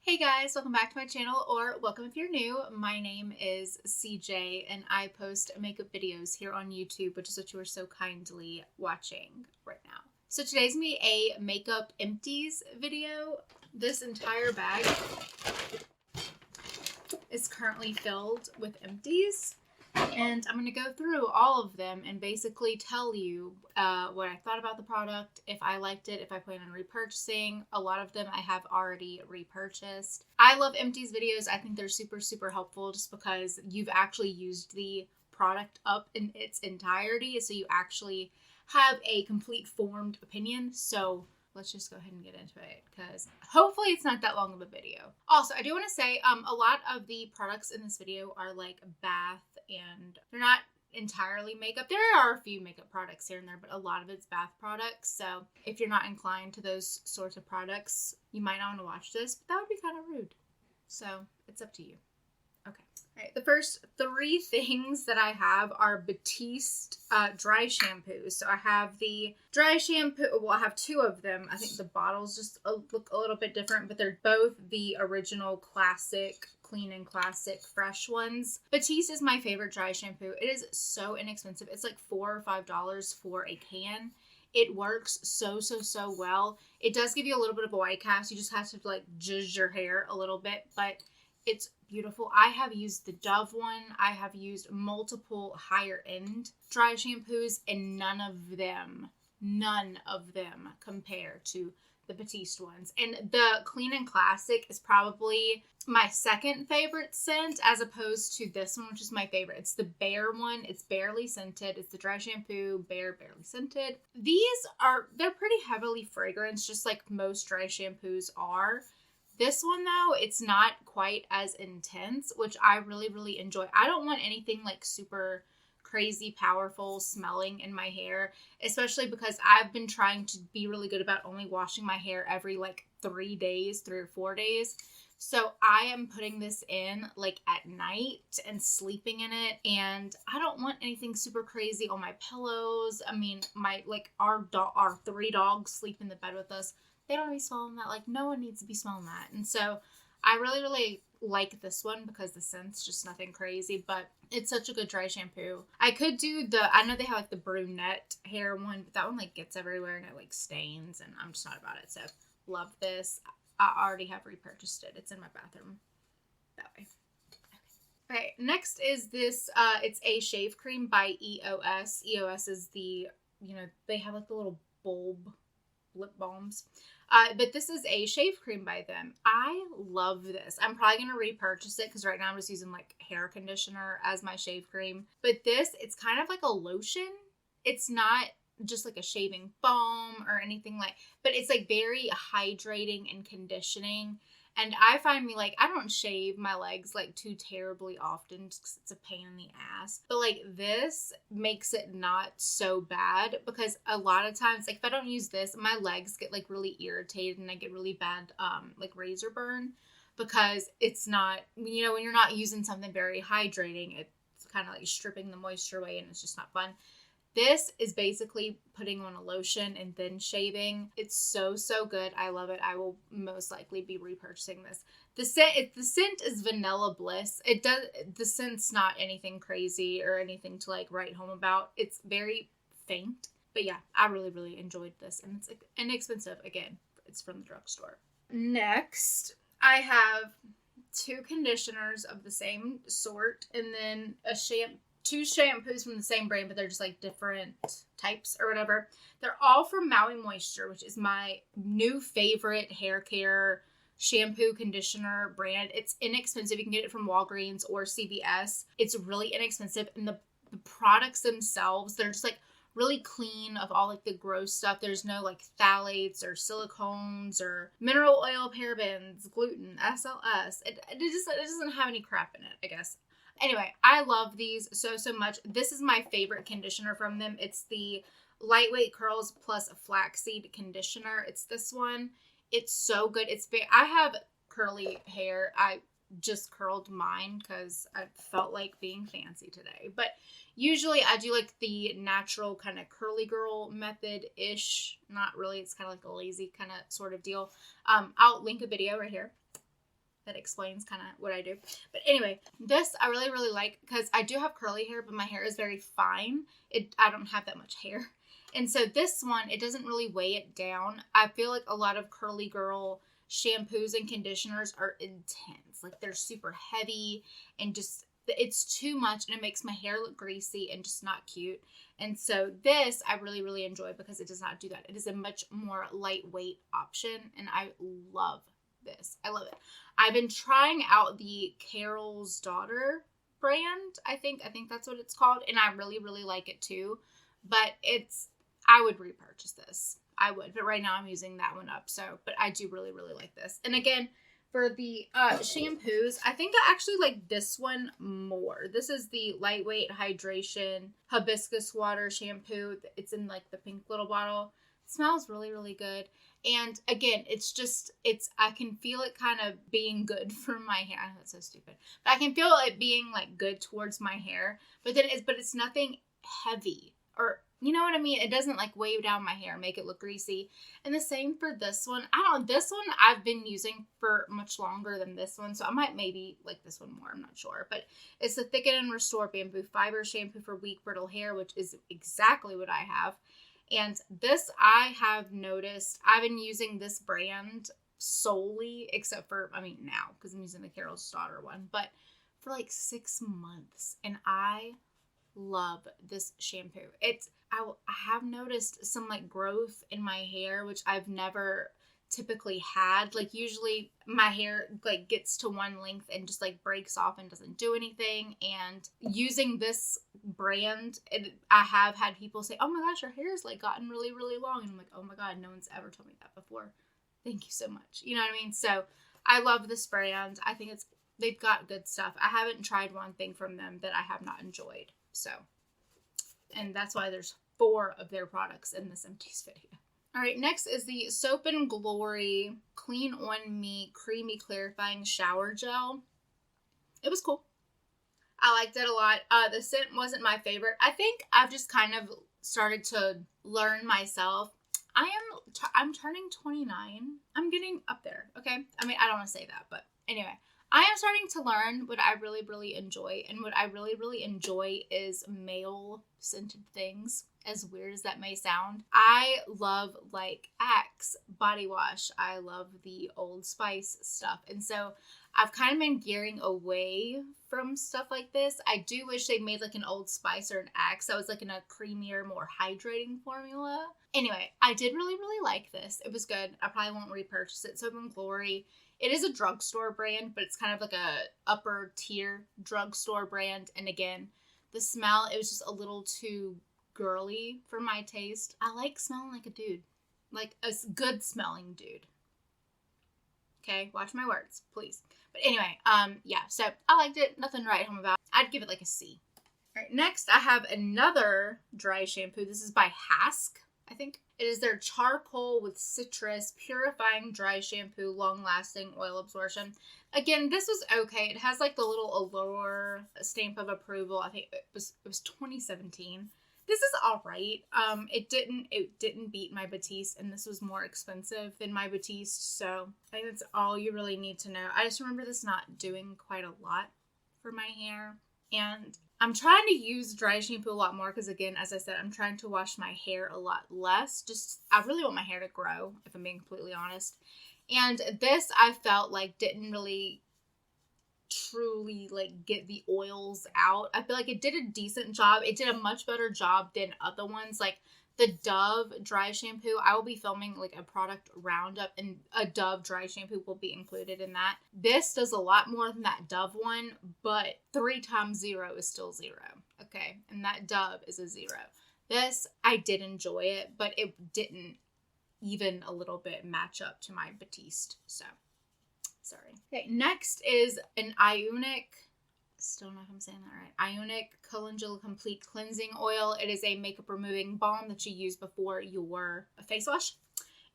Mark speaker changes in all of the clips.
Speaker 1: Hey guys, welcome back to my channel, or welcome if you're new. My name is CJ and I post makeup videos here on YouTube, which is what you are so kindly watching right now. So today's gonna be a makeup empties video. This entire bag is currently filled with empties. And I'm going to go through all of them and basically tell you what I thought about the product, if I liked it, if I plan on repurchasing. A lot of them I have already repurchased. I love empties videos. I think they're super helpful just because you've actually used the product up in its entirety. So you actually have a complete formed opinion. So let's just go ahead and get into it because hopefully it's not that long of a video. Also, I do want to say a lot of the products in this video are like bath and they're not entirely makeup. There are a few makeup products here and there, but a lot of it's bath products. So if you're not inclined to those sorts of products, you might not want to watch this, but that would be kind of rude. So it's up to you. Okay. All right. The first three things that I have are Batiste dry shampoos. So I have the dry shampoo. Well, I have two of them. I think the bottles just look a little bit different, but they're both the original classic Clean and Classic fresh ones. Batiste is my favorite dry shampoo. It is so inexpensive. It's like $4 or $5 for a can. It works so well. It does give you a little bit of a white cast. You just have to like zhuzh your hair a little bit, but it's beautiful. I have used the Dove one. I have used multiple higher end dry shampoos and none of them compare to the Batiste ones. And the Clean and Classic is probably my second favorite scent as opposed to this one, which is my favorite. It's the Bare one. It's barely scented. It's the dry shampoo, barely scented. They're pretty heavily fragranced, just like most dry shampoos are. This one though, it's not quite as intense, which I really enjoy. I don't want anything like super crazy powerful smelling in my hair, especially because I've been trying to be really good about only washing my hair every like 3 or 4 days. So I am putting this in like at night and sleeping in it, and I don't want anything super crazy on my pillows. I mean, our 3 dogs sleep in the bed with us. They don't be smelling that. Like, no one needs to be smelling that. And so I really like this one because the scent's just nothing crazy, but it's such a good dry shampoo. I could do I know they have like the brunette hair one, but that one like gets everywhere and it like stains, and I'm just not about it. So love this. I already have repurchased it. It's in my bathroom that way. Okay, next is this, it's a shave cream by EOS. EOS is the, they have like the little bulb lip balms. But this is a shave cream by them. I love this. I'm probably going to repurchase it because right now I'm just using like hair conditioner as my shave cream. But this, it's kind of like a lotion. It's not just like a shaving foam or anything but it's like very hydrating and conditioning. And I find I don't shave my legs like too terribly often just because it's a pain in the ass. But like this makes it not so bad because a lot of times, like if I don't use this, my legs get like really irritated and I get really bad like razor burn because it's not, when you're not using something very hydrating, it's kind of like stripping the moisture away and it's just not fun. This is basically putting on a lotion and then shaving. It's so good. I love it. I will most likely be repurchasing this. The scent is Vanilla Bliss. The scent's not anything crazy or anything to like write home about. It's very faint. But yeah, I really enjoyed this, and it's inexpensive. Again, it's from the drugstore. Next, I have 2 conditioners of the same sort and then two shampoos from the same brand, but they're just like different types or whatever. They're all from Maui Moisture, which is my new favorite hair care shampoo conditioner brand. It's inexpensive. You can get it from Walgreens or CVS. It's really inexpensive. And the products themselves, they're just like really clean of all like the gross stuff. There's no like phthalates or silicones or mineral oil, parabens, gluten, SLS. It doesn't have any crap in it, I guess. Anyway, I love these so much. This is my favorite conditioner from them. It's the Lightweight Curls Plus Flaxseed Conditioner. It's this one. It's so good. I have curly hair. I just curled mine because I felt like being fancy today. But usually I do like the natural kind of curly girl method-ish. Not really. It's kind of like a lazy kind of sort of deal. I'll link a video right here. that explains kind of what I do. But anyway, this I really, really like because I do have curly hair, but my hair is very fine. I don't have that much hair. And so this one, it doesn't really weigh it down. I feel like a lot of curly girl shampoos and conditioners are intense. Like they're super heavy and just, it's too much and it makes my hair look greasy and just not cute. And so this I really, really enjoy because it does not do that. It is a much more lightweight option and I love this. I love it. I've been trying out the Carol's Daughter brand. I think that's what it's called. And I really, really like it too. But I would repurchase this. I would. But right now I'm using that one up. So, but I do really, really like this. And again, for the shampoos, I think I actually like this one more. This is the Lightweight Hydration Hibiscus Water Shampoo. It's in like the pink little bottle. It smells really, really good. And again, I can feel it kind of being good for my hair. I know that's so stupid. But I can feel it being like good towards my hair. But it's nothing heavy. Or, you know what I mean? It doesn't like weigh down my hair, make it look greasy. And the same for this one. This one I've been using for much longer than this one. So I might maybe like this one more. I'm not sure. But it's the Thicken and Restore Bamboo Fiber Shampoo for weak, brittle hair, which is exactly what I have. And this I have noticed, I've been using this brand solely, except for, now, because I'm using the Carol's Daughter one. But for like 6 months. And I love this shampoo. I have noticed some like growth in my hair, which I've never typically had. Like usually my hair like gets to one length and just like breaks off and doesn't do anything. And using this brand, I have had people say, oh my gosh, your hair's like gotten really, really long. And I'm like, oh my God, no one's ever told me that before. Thank you so much. You know what I mean? So I love this brand. I think they've got good stuff. I haven't tried one thing from them that I have not enjoyed. So, and that's why there's 4 of their products in this Empties video. All right, next is the Soap & Glory Clean On Me Creamy Clarifying Shower Gel. It was cool. I liked it a lot. The scent wasn't my favorite. I think I've just kind of started to learn myself. I'm turning 29. I'm getting up there, okay? I don't want to say that, but anyway. I am starting to learn what I really, really enjoy. And what I really, really enjoy is male scented things. As weird as that may sound. I love like Axe body wash. I love the Old Spice stuff. And so I've kind of been gearing away from stuff like this. I do wish they made like an Old Spice or an Axe that was like in a creamier, more hydrating formula. Anyway, I did really, really like this. It was good. I probably won't repurchase it. Soap & Glory. It is a drugstore brand, but it's kind of like a upper tier drugstore brand. And again, the smell, it was just a little too girly for my taste. I like smelling like a dude. Like a good smelling dude. Okay, watch my words, please. But anyway, yeah, so I liked it. Nothing to write home about. I'd give it like a C. All right, next I have another dry shampoo. This is by Hask, I think. It is their Charcoal with Citrus Purifying Dry Shampoo, Long-Lasting Oil Absorption. Again, this was okay. It has like the little Allure stamp of approval. I think it was 2017. This is all right. It didn't beat my Batiste, and this was more expensive than my Batiste, so I think that's all you really need to know. I just remember this not doing quite a lot for my hair, and I'm trying to use dry shampoo a lot more because, again, as I said, I'm trying to wash my hair a lot less. I really want my hair to grow, if I'm being completely honest. And this, I felt like didn't really truly like get the oils out. I feel like it did a decent job. It did a much better job than other ones. Like the Dove dry shampoo, I will be filming like a product roundup, and a Dove dry shampoo will be included in that. This does a lot more than that Dove one, but 3 times 0 is still 0. Okay, and that Dove is a 0. This, I did enjoy it, but it didn't even a little bit match up to my Batiste, so sorry. Okay, next is an Ionic, still don't know if I'm saying that right, Ionic Calendula Complete Cleansing Oil. It is a makeup removing balm that you use before your face wash.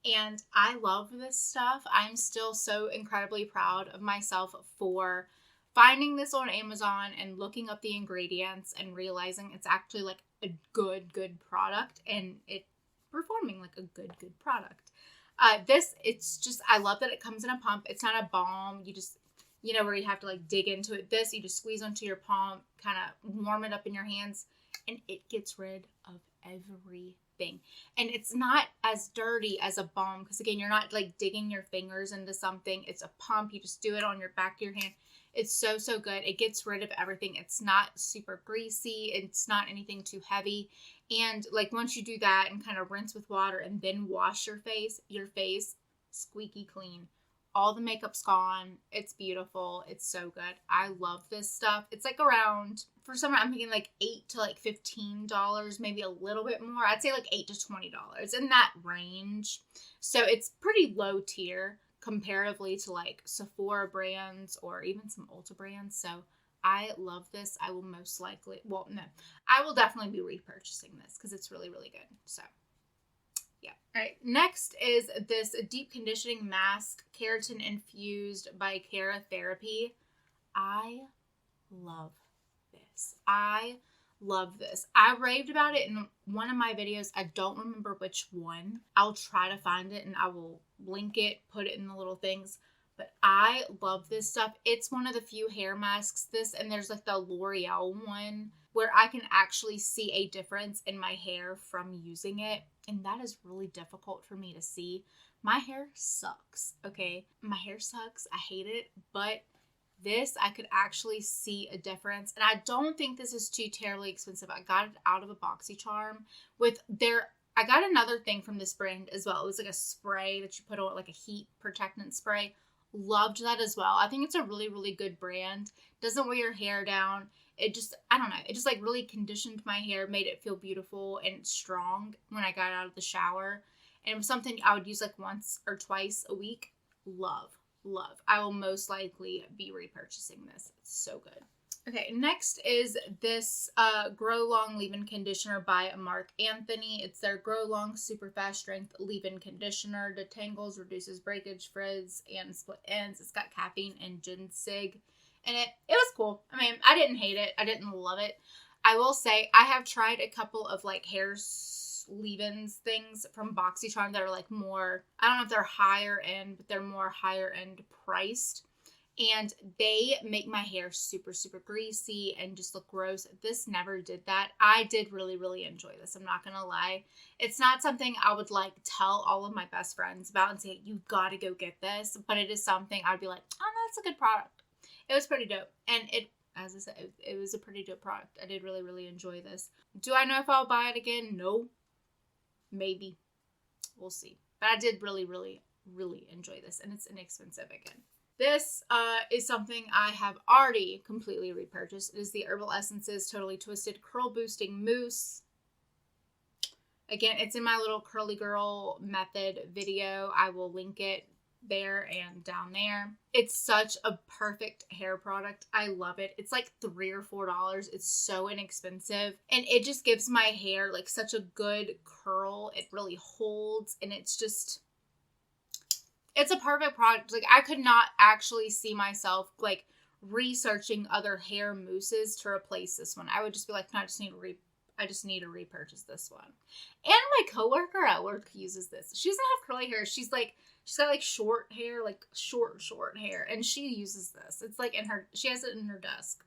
Speaker 1: And I love this stuff. I'm still so incredibly proud of myself for finding this on Amazon and looking up the ingredients and realizing it's actually like a good product, and it performing like a good product. It's just, I love that it comes in a pump. It's not a balm. you know, where you have to like dig into it. This, you just squeeze onto your palm, kind of warm it up in your hands, and it gets rid of everything. And it's not as dirty as a balm, because again, you're not like digging your fingers into something. It's a pump. You just do it on your back of your hand. It's so, so good. It gets rid of everything. It's not super greasy. It's not anything too heavy. And like once you do that and kind of rinse with water and then wash your face squeaky clean. All the makeup's gone. It's beautiful. It's so good. I love this stuff. It's like around, for summer, I'm thinking like $8 to like $15, maybe a little bit more. I'd say like $8 to $20 in that range. So it's pretty low tier comparatively to like Sephora brands or even some Ulta brands. So I love this. I will most likely, well, no, I will definitely be repurchasing this because it's really, really good. So yeah. All right. Next is this deep conditioning mask, Keratin Infused by Cara Therapy. I love this. I love this. I raved about it in one of my videos. I don't remember which one. I'll try to find it and I will link it, put it in the little things. But I love this stuff. It's one of the few hair masks, this, and there's like the L'Oreal one where I can actually see a difference in my hair from using it. And that is really difficult for me to see. My hair sucks, okay? My hair sucks. I hate it. But this, I could actually see a difference. And I don't think this is too terribly expensive. I got it out of a BoxyCharm with their... I got another thing from this brand as well. It was like a spray that you put on, like a heat protectant spray. Loved that as well. I think it's a really, really good brand. Doesn't weigh your hair down. It just, I don't know. It just like really conditioned my hair, made it feel beautiful and strong when I got out of the shower. And it was something I would use like once or twice a week. Love, love. I will most likely be repurchasing this. It's so good. Okay, next is this Grow Long Leave-In Conditioner by Marc Anthony. It's their Grow Long Super Fast Strength Leave-In Conditioner. Detangles, reduces breakage, frizz, and split ends. It's got caffeine and ginseng in it. It was cool. I mean, I didn't hate it. I didn't love it. I will say I have tried a couple of like hair leave-ins things from BoxyCharm that are like more, I don't know if they're higher end, but they're more higher end priced. And they make my hair super, super greasy and just look gross. This never did that. I did really, really enjoy this. I'm not going to lie. It's not something I would like tell all of my best friends about and say, you got to go get this. But it is something I'd be like, oh, that's a good product. It was pretty dope. And it, as I said, it was a pretty dope product. I did really, really enjoy this. Do I know if I'll buy it again? No. Maybe. We'll see. But I did really, really, really enjoy this. And it's inexpensive again. This is something I have already completely repurchased. It is the Herbal Essences Totally Twisted Curl Boosting Mousse. Again, it's in my little curly girl method video. I will link it there and down there. It's such a perfect hair product. I love it. It's like $3 or $4. It's so inexpensive. And it just gives my hair like such a good curl. It really holds and it's just... It's a perfect product. Like, I could not actually see myself, like, researching other hair mousses to replace this one. I would just be like, no, I just need to repurchase this one. And my coworker at work uses this. She doesn't have curly hair. She's got, like, short hair, like, short hair. And she uses this. It's, like, she has it in her desk.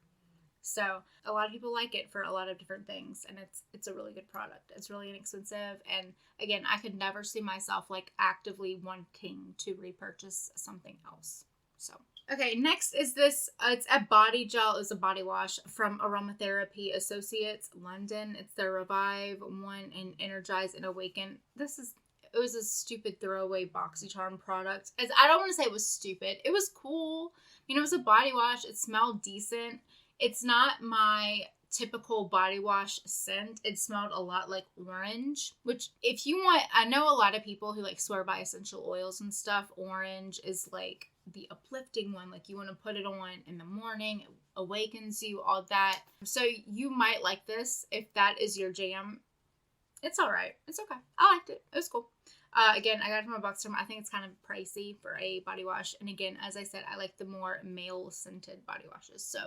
Speaker 1: So, a lot of people like it for a lot of different things, and it's a really good product. It's really inexpensive, and again, I could never see myself, like, actively wanting to repurchase something else. So, okay, next is this, it's a body gel. It's a body wash from Aromatherapy Associates, London. It's their Revive, One, and Energize and Awaken. It was a stupid throwaway BoxyCharm product. I don't want to say it was stupid. It was cool. I mean, it was a body wash. It smelled decent. It's not my typical body wash scent. It smelled a lot like orange, which if you want, I know a lot of people who like swear by essential oils and stuff. Orange is like the uplifting one. Like you want to put it on in the morning, it awakens you, all that. So you might like this if that is your jam. It's all right. It's okay. I liked it. It was cool. Again, I got it from a BoxyCharm. I think it's kind of pricey for a body wash. And again, as I said, I like the more male scented body washes. So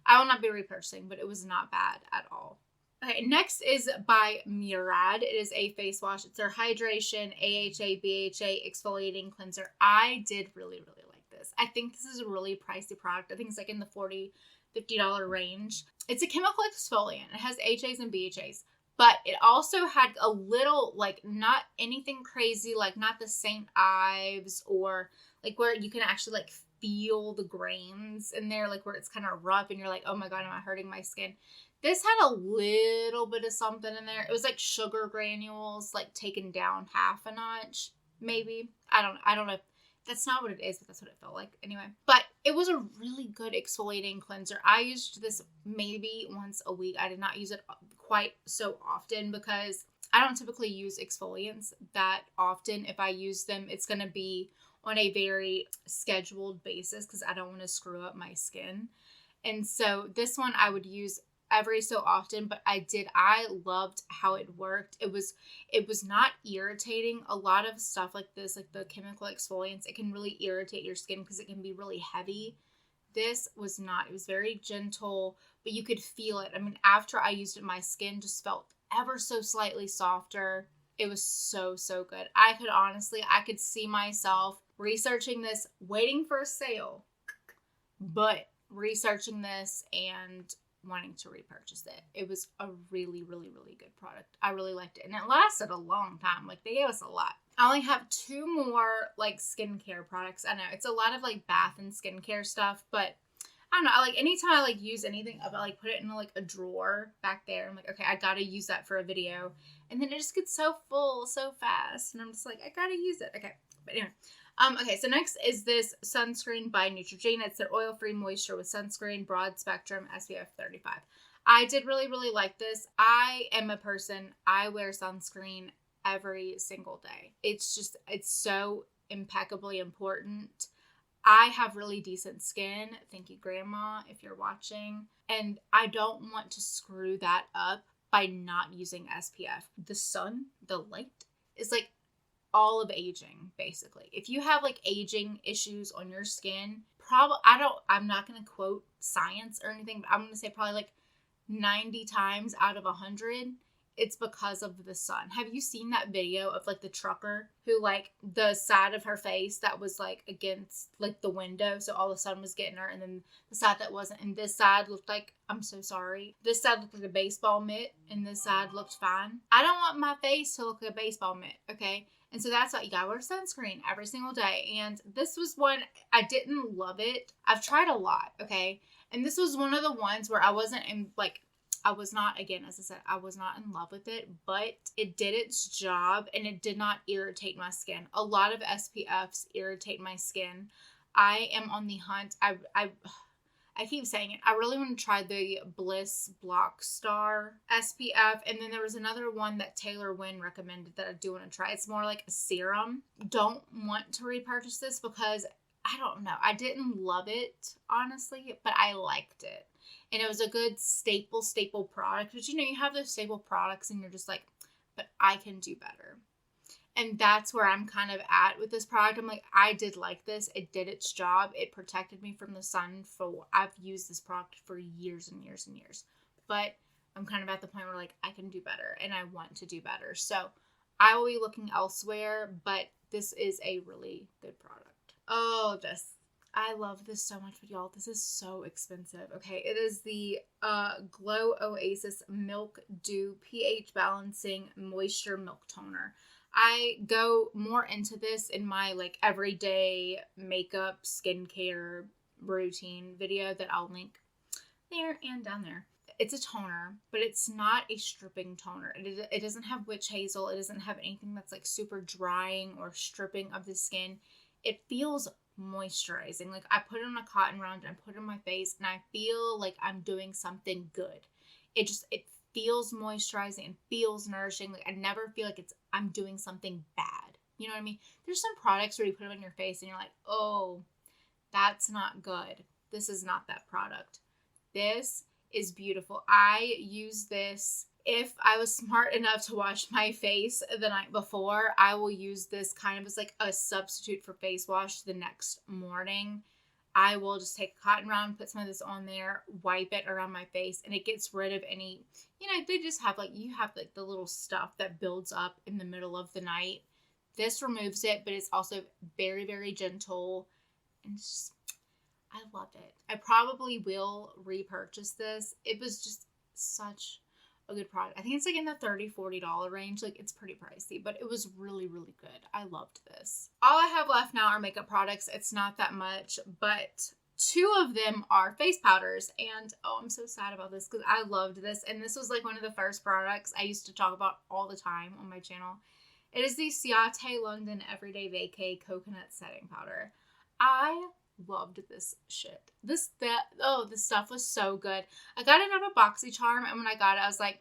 Speaker 1: I will not be repurchasing, but it was not bad at all. Okay, next is by Murad. It is a face wash. It's their Hydration AHA BHA Exfoliating Cleanser. I did really, really like this. this. I think this is a really pricey product. I think it's like in the $40-$50 range. It's a chemical exfoliant. It has HAs and BHAs. But it also had a little, like, not anything crazy, like not the St. Ives or like where you can actually like feel the grains in there, like where it's kind of rough and you're like, oh my God, am I hurting my skin? This had a little bit of something in there. It was like sugar granules, like taken down half a notch, maybe. I don't know. That's not what it is, but that's what it felt like. Anyway, but it was a really good exfoliating cleanser. I used this maybe once a week. I did not use it quite so often because I don't typically use exfoliants that often. If I use them, it's going to be on a very scheduled basis because I don't want to screw up my skin. And so this one I would use every so often, but I loved how it worked. It was not irritating. A lot of stuff like this, like the chemical exfoliants, it can really irritate your skin because it can be really heavy. This was not. It was very gentle, but you could feel it. I mean, after I used it, my skin just felt ever so slightly softer. It was so, so good. I could see myself researching this, waiting for a sale, but researching this and wanting to repurchase it. It was a really, really, really good product. I really liked it. And it lasted a long time. Like, they gave us a lot. I only have 2 more, like, skincare products. I know, it's a lot of, like, bath and skincare stuff, but I don't know. Like, anytime I, like, use anything, I, like, put it in, like, a drawer back there. I'm like, okay, I gotta use that for a video. And then it just gets so full so fast. And I'm just like, I gotta use it. Okay. But anyway. Okay, so next is this sunscreen by Neutrogena. It's their oil-free moisture with sunscreen, broad spectrum, SPF 35. I did really, really like this. I am a person, I wear sunscreen every single day. It's so impeccably important. I have really decent skin. Thank you, Grandma, if you're watching. And I don't want to screw that up by not using SPF. The sun, the light, is like all of aging, basically. If you have like aging issues on your skin, I'm not going to quote science or anything, but I'm going to say probably like 90 times out of 100, it's because of the sun. Have you seen that video of like the trucker who like the side of her face that was like against like the window, so all the sun was getting her, and then the side that wasn't, and this side looked like, I'm so sorry, this side looked like a baseball mitt and this side looked fine. I don't want my face to look like a baseball mitt, okay? And so that's why you gotta wear sunscreen every single day. And this was one, I didn't love it. I've tried a lot, okay? And this was one of the ones where I wasn't in, like, I was not, again, as I said, I was not in love with it, but it did its job and it did not irritate my skin. A lot of SPFs irritate my skin. I am on the hunt. I keep saying it. I really want to try the Bliss Block Star SPF. And then there was another one that Taylor Wynn recommended that I do want to try. It's more like a serum. Don't want to repurchase this because I don't know. I didn't love it, honestly, but I liked it. And it was a good staple product. But you know, you have those staple products and you're just like, but I can do better. And that's where I'm kind of at with this product. I'm like, I did like this. It did its job. It protected me from the sun. I've used this product for years and years and years. But I'm kind of at the point where like, I can do better and I want to do better. So I will be looking elsewhere, but this is a really good product. Oh, I love this so much, but y'all, this is so expensive. Okay, it is the Glow Oasis Milk Dew pH Balancing Moisture Milk Toner. I go more into this in my like everyday makeup, skincare routine video that I'll link there and down there. It's a toner, but it's not a stripping toner. It doesn't have witch hazel. It doesn't have anything that's like super drying or stripping of the skin. It feels moisturizing. Like I put it on a cotton round and I put it on my face and I feel like I'm doing something good. It feels moisturizing and feels nourishing. Like I never feel like I'm doing something bad. You know what I mean? There's some products where you put it on your face and you're like, oh, that's not good. This is not that product. This is beautiful. I use this. If I was smart enough to wash my face the night before, I will use this kind of as like a substitute for face wash the next morning. I will just take a cotton round, put some of this on there, wipe it around my face, and it gets rid of any, you know, they just have like, you have like the little stuff that builds up in the middle of the night. This removes it, but it's also very, very gentle. And it's just, I loved it. I probably will repurchase this. It was just such a good product. I think it's like in the $30-$40 range. Like, it's pretty pricey, but it was really, really good. I loved this. All I have left now are makeup products. It's not that much, but 2 of them are face powders. And oh, I'm so sad about this because I loved this. And this was like one of the first products I used to talk about all the time on my channel. It is the Ciate London Everyday Vacay Coconut Setting Powder. I loved this shit. This stuff was so good. I got it out of BoxyCharm, and when I got it, I was like,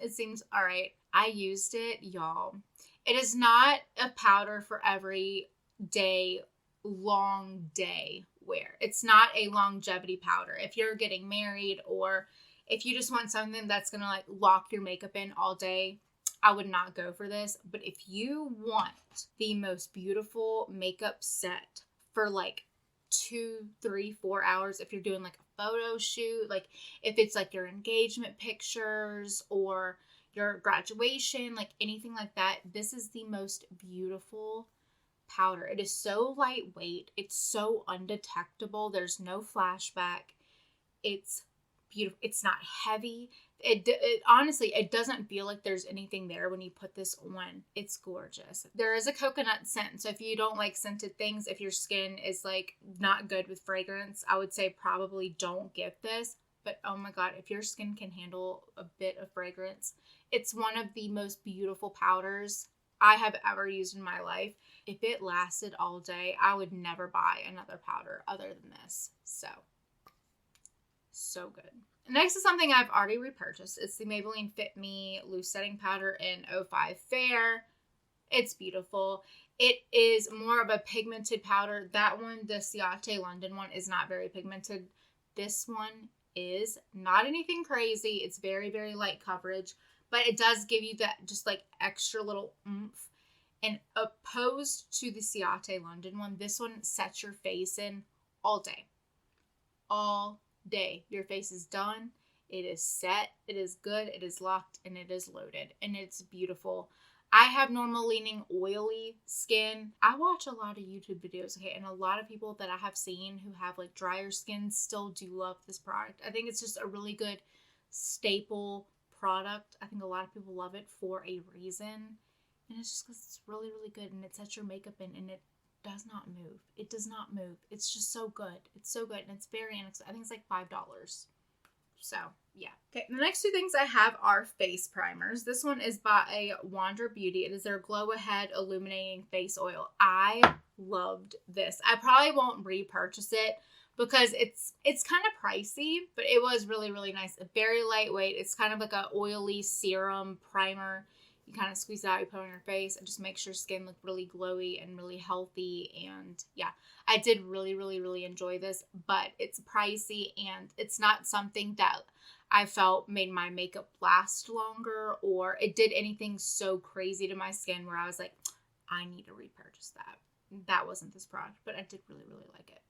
Speaker 1: it seems all right. I used it, y'all. It is not a powder for every day, long day wear. It's not a longevity powder. If you're getting married or if you just want something that's gonna like lock your makeup in all day, I would not go for this. But if you want the most beautiful makeup set for like 2, 3, 4 hours, if you're doing like a photo shoot, like if it's like your engagement pictures or your graduation, like anything like that, this is the most beautiful powder. It is so lightweight. It's so undetectable. There's no flashback. It's beautiful. It's not heavy. It honestly, it doesn't feel like there's anything there when you put this on. It's gorgeous. There is a coconut scent. So if you don't like scented things, if your skin is like not good with fragrance, I would say probably don't get this. But oh my God, if your skin can handle a bit of fragrance, it's one of the most beautiful powders I have ever used in my life. If it lasted all day, I would never buy another powder other than this. So good. Next is something I've already repurchased. It's the Maybelline Fit Me Loose Setting Powder in 05 Fair. It's beautiful. It is more of a pigmented powder. That one, the Ciate London one, is not very pigmented. This one is not anything crazy. It's very, very light coverage, but it does give you that just like extra little oomph. And opposed to the Ciate London one, this one sets your face in all day. All day. Your face is done. It is set. It is good. It is locked and it is loaded and it's beautiful. I have normal leaning oily skin. I watch a lot of YouTube videos, okay, and a lot of people that I have seen who have like drier skin still do love this product. I think it's just a really good staple product. I think a lot of people love it for a reason. And it's just because it's really, really good and it sets your makeup in and it does not move. It does not move. It's just so good. It's so good and it's very inexpensive. I think it's like $5. So, yeah. Okay, the next 2 things I have are face primers. This one is by Wander Beauty. It is their Glow Ahead Illuminating Face Oil. I loved this. I probably won't repurchase it because it's kind of pricey, but it was really, really nice. Very lightweight. It's kind of like an oily serum primer. You kind of squeeze it out, you put it on your face, and just makes your skin look really glowy and really healthy. And yeah, I did really, really, really enjoy this, but it's pricey and it's not something that I felt made my makeup last longer or it did anything so crazy to my skin where I was like, I need to repurchase that. That wasn't this product, but I did really, really like it.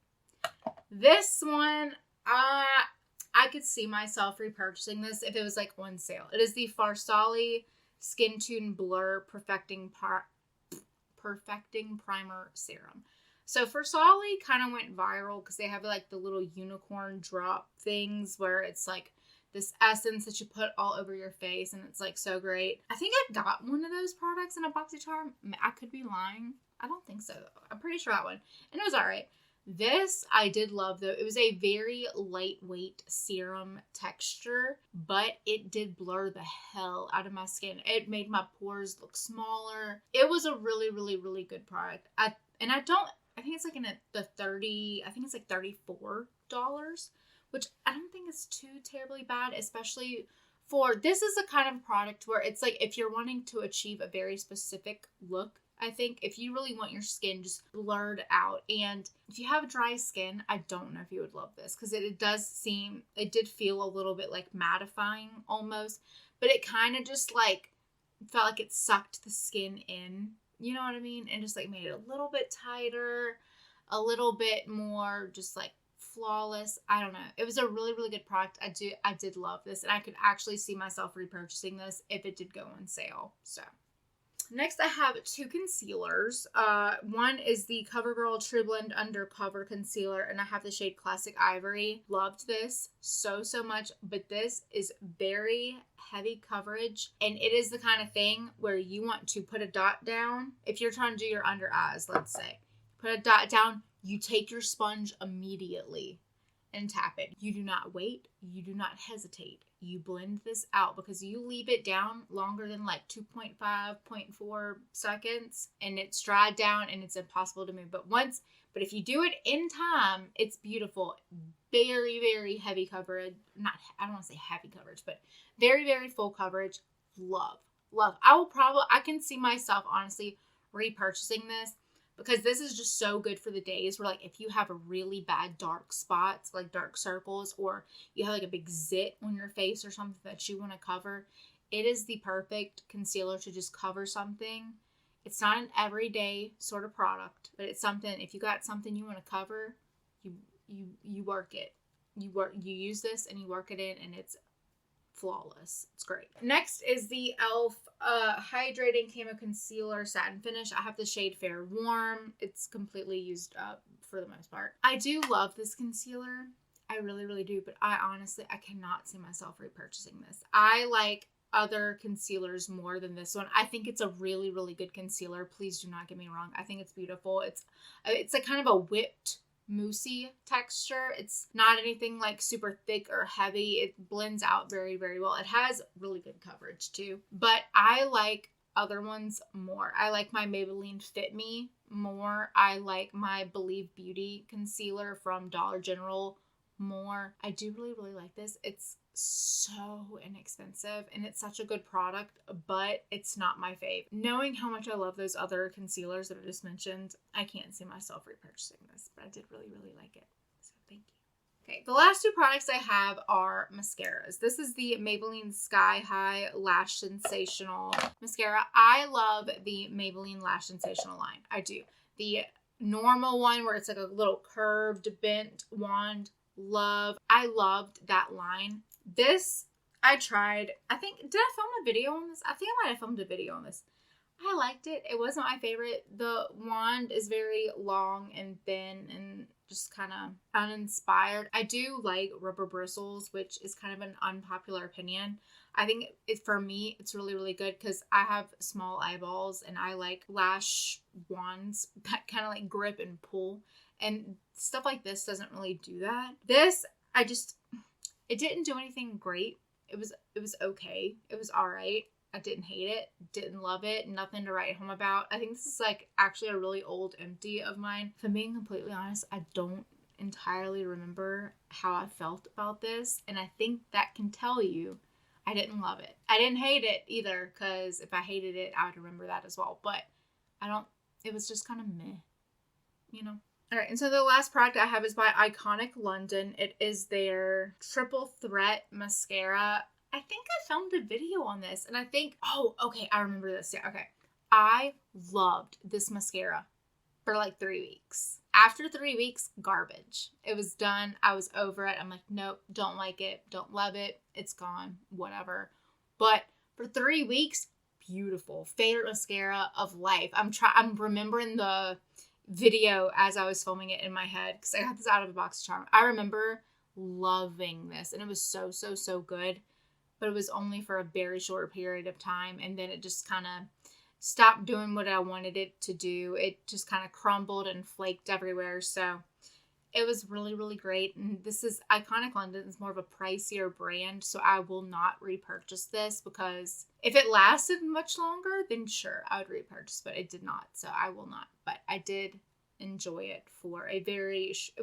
Speaker 1: This one, I could see myself repurchasing this if it was like on sale. It is the Farsali Skin Tune Blur Perfecting Primer Serum. So Farsali kind of went viral because they have like the little unicorn drop things where it's like this essence that you put all over your face and it's like so great. I think I got one of those products in a BoxyCharm. I could be lying. I don't think so though. I'm pretty sure that one. And it was alright. This I did love though. It was a very lightweight serum texture, but it did blur the hell out of my skin. It made my pores look smaller. It was a really, really, really good product. I think it's like in the 30, I think it's like $34, which I don't think is too terribly bad, especially for, this is a kind of product where it's like if you're wanting to achieve a very specific look, I think if you really want your skin just blurred out, and if you have dry skin, I don't know if you would love this because it did feel a little bit like mattifying almost, but it kind of just like felt like it sucked the skin in, you know what I mean? And just like made it a little bit tighter, a little bit more just like flawless. I don't know. It was a really, really good product. I did love this and I could actually see myself repurchasing this if it did go on sale. So Next, I have two concealers. One is the Covergirl Triblend Undercover Concealer, and I have the shade Classic Ivory. Loved this so much, but this is very heavy coverage, and it is the kind of thing where you want to put a dot down. If you're trying to do your under eyes, let's say, put a dot down, you take your sponge immediately and tap it. You do not wait. You do not hesitate. You blend this out because you leave it down longer than like 2.5, 0.4 seconds and it's dried down and it's impossible to move. But if you do it in time, it's beautiful. Very, very heavy coverage. I don't want to say heavy coverage, but very, very full coverage. Love. I can see myself honestly repurchasing this, because this is just so good for the days where, like, if you have a really bad dark spots, like dark circles, or you have like a big zit on your face or something that you want to cover, it is the perfect concealer to just cover something. It's not an everyday sort of product, but it's something, if you got something you want to cover, you work it. You use this and you work it in, and it's flawless. It's great. Next is the e.l.f. Hydrating Camo Concealer Satin Finish. I have the shade Fair Warm. It's completely used up for the most part. I do love this concealer. I really, really do. But I cannot see myself repurchasing this. I like other concealers more than this one. I think it's a really, really good concealer. Please do not get me wrong. I think it's beautiful. It's a kind of a whipped moussey texture. It's not anything like super thick or heavy. It blends out very, very well. It has really good coverage too, but I like other ones more. I like my Maybelline Fit Me more. I like my Believe Beauty concealer from Dollar General more. I do really, really like this. It's so inexpensive and it's such a good product, but it's not my fave. Knowing how much I love those other concealers that I just mentioned, I can't see myself repurchasing this, but I did really, really like it. So thank you. Okay, the last two products I have are mascaras. This is the Maybelline Sky High Lash Sensational mascara. I love the Maybelline Lash Sensational line. I do. The normal one where it's like a little curved bent wand, I loved that line. This I tried. Did I film a video on this? I think I might have filmed a video on this. I liked it. It wasn't my favorite. The wand is very long and thin and just kind of uninspired. I do like rubber bristles, which is kind of an unpopular opinion. I think for me, it's really, really good because I have small eyeballs and I like lash wands that kind of like grip and pull. And stuff like this doesn't really do that. This, it didn't do anything great. It was okay. It was all right. I didn't hate it. Didn't love it. Nothing to write home about. I think this is like actually a really old empty of mine. If I'm being completely honest, I don't entirely remember how I felt about this. And I think that can tell you I didn't love it. I didn't hate it either, because if I hated it, I would remember that as well. But it was just kind of meh, you know? All right, and so the last product I have is by Iconic London. It is their Triple Threat Mascara. I think I filmed a video on this, and I remember this. Yeah, okay. I loved this mascara for like 3 weeks. After 3 weeks, garbage. It was done. I was over it. I'm like, nope, don't like it, don't love it. It's gone, whatever. But for 3 weeks, beautiful. Favorite mascara of life. I'm remembering the video as I was filming it in my head because I got this out of a box of Charm. I remember loving this and it was so, so, so good, but it was only for a very short period of time, and then it just kind of stopped doing what I wanted it to do. It just kind of crumbled and flaked everywhere. So it was really, really great. And this is Iconic London. It's more of a pricier brand, so I will not repurchase this, because if it lasted much longer, then sure, I would repurchase, but it did not, so I will not. But I did enjoy it for it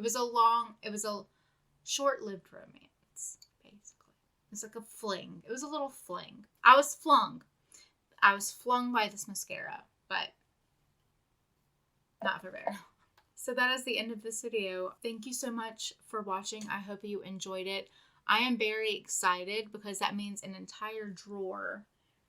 Speaker 1: was a short-lived romance, basically. It was like a fling. It was a little fling. I was flung by this mascara, but not for very long. So that is the end of this video. Thank you so much for watching. I hope you enjoyed it. I am very excited because that means an entire drawer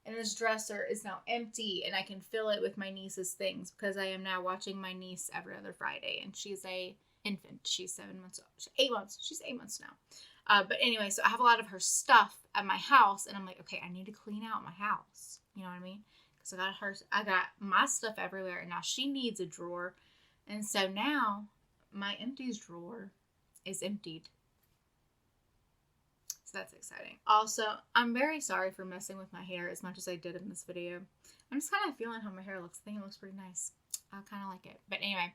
Speaker 1: in this dresser is now empty, and I can fill it with my niece's things because I am now watching my niece every other Friday, and she's a infant. She's 7 months old. She's 8 months. She's 8 months now. But anyway, so I have a lot of her stuff at my house, and I'm like, okay, I need to clean out my house. You know what I mean? because I got my stuff everywhere, and now she needs a drawer. And so now my Empties drawer is emptied. So that's exciting. Also, I'm very sorry for messing with my hair as much as I did in this video. I'm just kind of feeling how my hair looks. I think it looks pretty nice. I kind of like it. But anyway,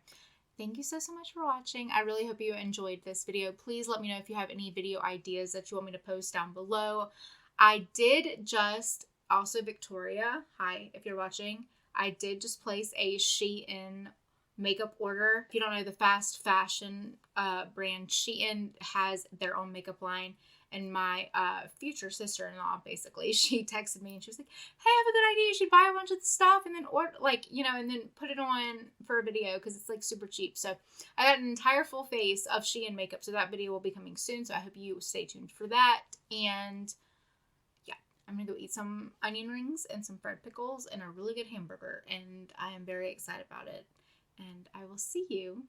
Speaker 1: thank you so much for watching. I really hope you enjoyed this video. Please let me know if you have any video ideas that you want me to post down below. I did just, also Victoria, hi if you're watching, I did just place a Shein makeup order. If you don't know, the fast fashion brand Shein has their own makeup line. And my future sister-in-law, basically, she texted me and she was like, hey, I have a good idea. You should buy a bunch of stuff and then order, like, you know, and then put it on for a video because it's like super cheap. So I got an entire full face of Shein makeup. So that video will be coming soon. So I hope you stay tuned for that. And yeah, I'm going to go eat some onion rings and some fried pickles and a really good hamburger. And I am very excited about it. And I will see you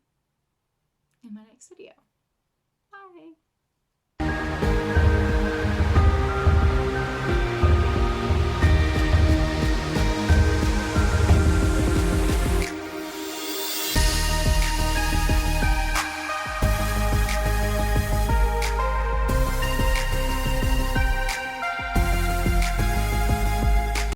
Speaker 1: in my next video.